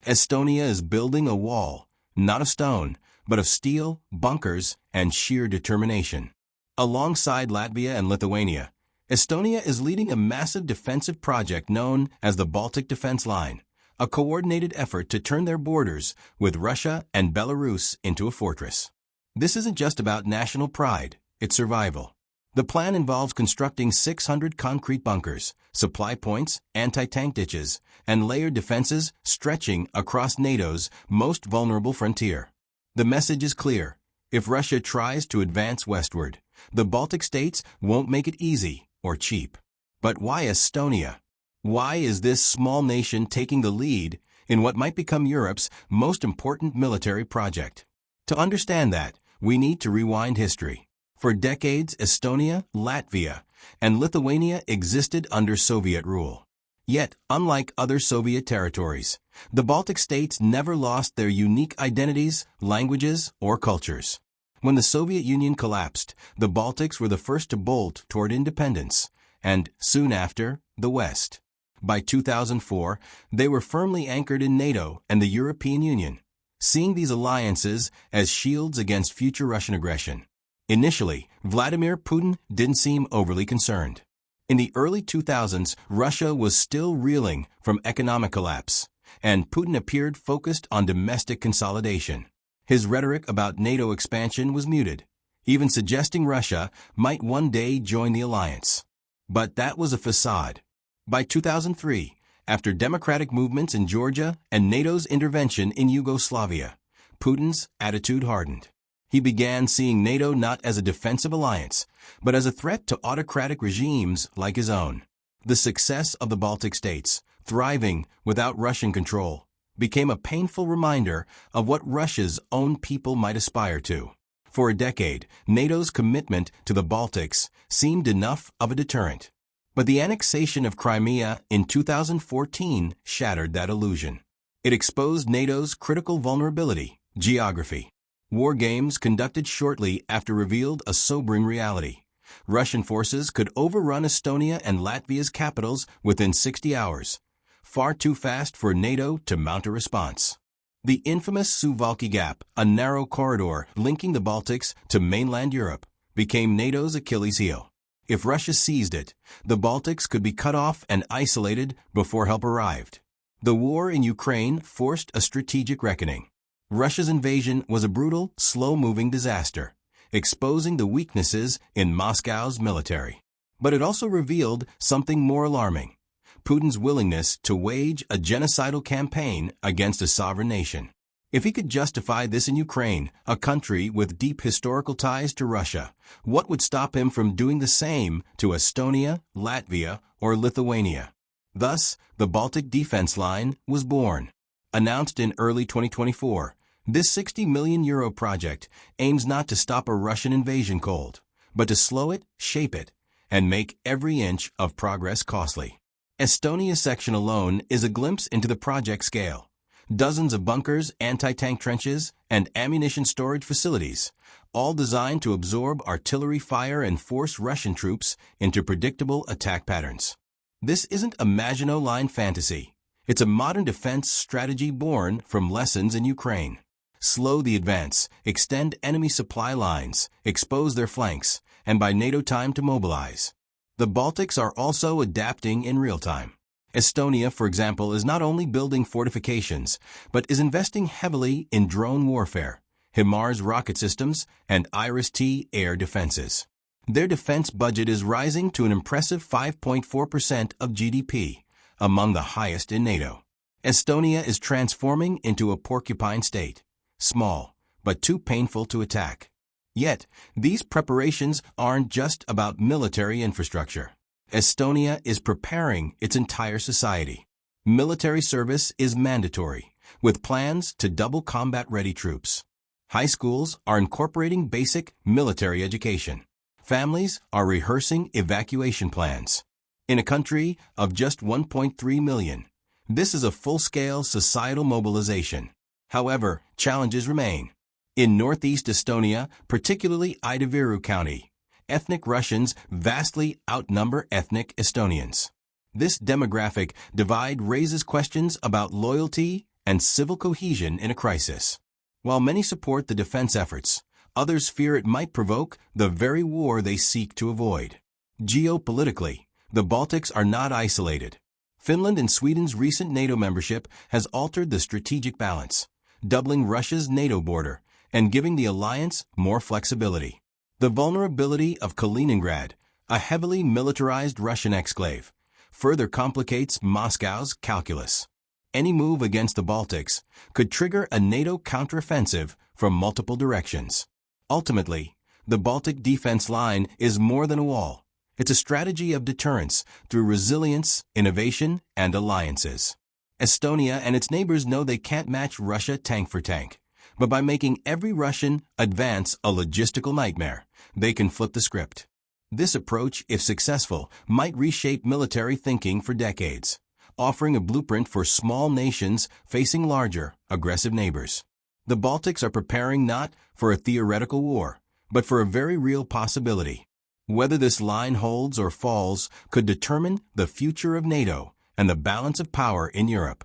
Estonia is building a wall, not of stone, but of steel, bunkers, and sheer determination. Alongside Latvia and Lithuania, Estonia is leading a massive defensive project known as the Baltic Defense Line, a coordinated effort to turn their borders with Russia and Belarus into a fortress. This isn't just about national pride, it's survival. The plan involves constructing 600 concrete bunkers, supply points, anti-tank ditches, and layered defenses stretching across NATO's most vulnerable frontier. The message is clear. If Russia tries to advance westward, the Baltic states won't make it easy or cheap. But why Estonia? Why is this small nation taking the lead in what might become Europe's most important military project? To understand that, we need to rewind history. For decades, Estonia, Latvia, and Lithuania existed under Soviet rule. Yet, unlike other Soviet territories, the Baltic states never lost their unique identities, languages, or cultures. When the Soviet Union collapsed, the Baltics were the first to bolt toward independence, and, soon after, the West. By 2004, they were firmly anchored in NATO and the European Union, seeing these alliances as shields against future Russian aggression. Initially, Vladimir Putin didn't seem overly concerned. In the early 2000s, Russia was still reeling from economic collapse, and Putin appeared focused on domestic consolidation. His rhetoric about NATO expansion was muted, even suggesting Russia might one day join the alliance. But that was a facade. By 2003, after democratic movements in Georgia and NATO's intervention in Yugoslavia, Putin's attitude hardened. He began seeing NATO not as a defensive alliance, but as a threat to autocratic regimes like his own. The success of the Baltic states, thriving without Russian control, became a painful reminder of what Russia's own people might aspire to. For a decade, NATO's commitment to the Baltics seemed enough of a deterrent. But the annexation of Crimea in 2014 shattered that illusion. It exposed NATO's critical vulnerability, geography. War games conducted shortly after revealed a sobering reality. Russian forces could overrun Estonia and Latvia's capitals within 60 hours, far too fast for NATO to mount a response. The infamous Suwalki Gap, a narrow corridor linking the Baltics to mainland Europe, became NATO's Achilles heel. If Russia seized it, the Baltics could be cut off and isolated before help arrived. The war in Ukraine forced a strategic reckoning. Russia's invasion was a brutal, slow-moving disaster, exposing the weaknesses in Moscow's military. But it also revealed something more alarming: Putin's willingness to wage a genocidal campaign against a sovereign nation. If he could justify this in Ukraine, a country with deep historical ties to Russia, what would stop him from doing the same to Estonia, Latvia, or Lithuania? Thus, the Baltic Defense Line was born. Announced in early 2024, this €60 million project aims not to stop a Russian invasion cold, but to slow it, shape it, and make every inch of progress costly. Estonia's section alone is a glimpse into the project scale. Dozens of bunkers, anti-tank trenches, and ammunition storage facilities, all designed to absorb artillery fire and force Russian troops into predictable attack patterns. This isn't a Maginot Line fantasy. It's a modern defense strategy born from lessons in Ukraine. Slow the advance, extend enemy supply lines, expose their flanks, and buy NATO time to mobilize. The Baltics are also adapting in real time. Estonia, for example, is not only building fortifications, but is investing heavily in drone warfare, HIMARS rocket systems, and IRIS-T air defenses. Their defense budget is rising to an impressive 5.4% of GDP, among the highest in NATO. Estonia is transforming into a porcupine state, small, but too painful to attack. Yet, these preparations aren't just about military infrastructure. Estonia is preparing its entire society. Military service is mandatory, with plans to double combat-ready troops. High schools are incorporating basic military education. Families are rehearsing evacuation plans. In a country of just 1.3 million, this is a full-scale societal mobilization. However, challenges remain. In northeast Estonia, particularly Idaviru County, ethnic Russians vastly outnumber ethnic Estonians. This demographic divide raises questions about loyalty and civil cohesion in a crisis. While many support the defense efforts, others fear it might provoke the very war they seek to avoid. Geopolitically, the Baltics are not isolated. Finland and Sweden's recent NATO membership has altered the strategic balance, doubling Russia's NATO border and giving the alliance more flexibility. The vulnerability of Kaliningrad, a heavily militarized Russian exclave, further complicates Moscow's calculus. Any move against the Baltics could trigger a NATO counteroffensive from multiple directions. Ultimately, the Baltic Defense Line is more than a wall. It's a strategy of deterrence through resilience, innovation, and alliances. Estonia and its neighbors know they can't match Russia tank for tank, but by making every Russian advance a logistical nightmare, they can flip the script. This approach, if successful, might reshape military thinking for decades, offering a blueprint for small nations facing larger, aggressive neighbors. The Baltics are preparing not for a theoretical war, but for a very real possibility. Whether this line holds or falls could determine the future of NATO and the balance of power in Europe.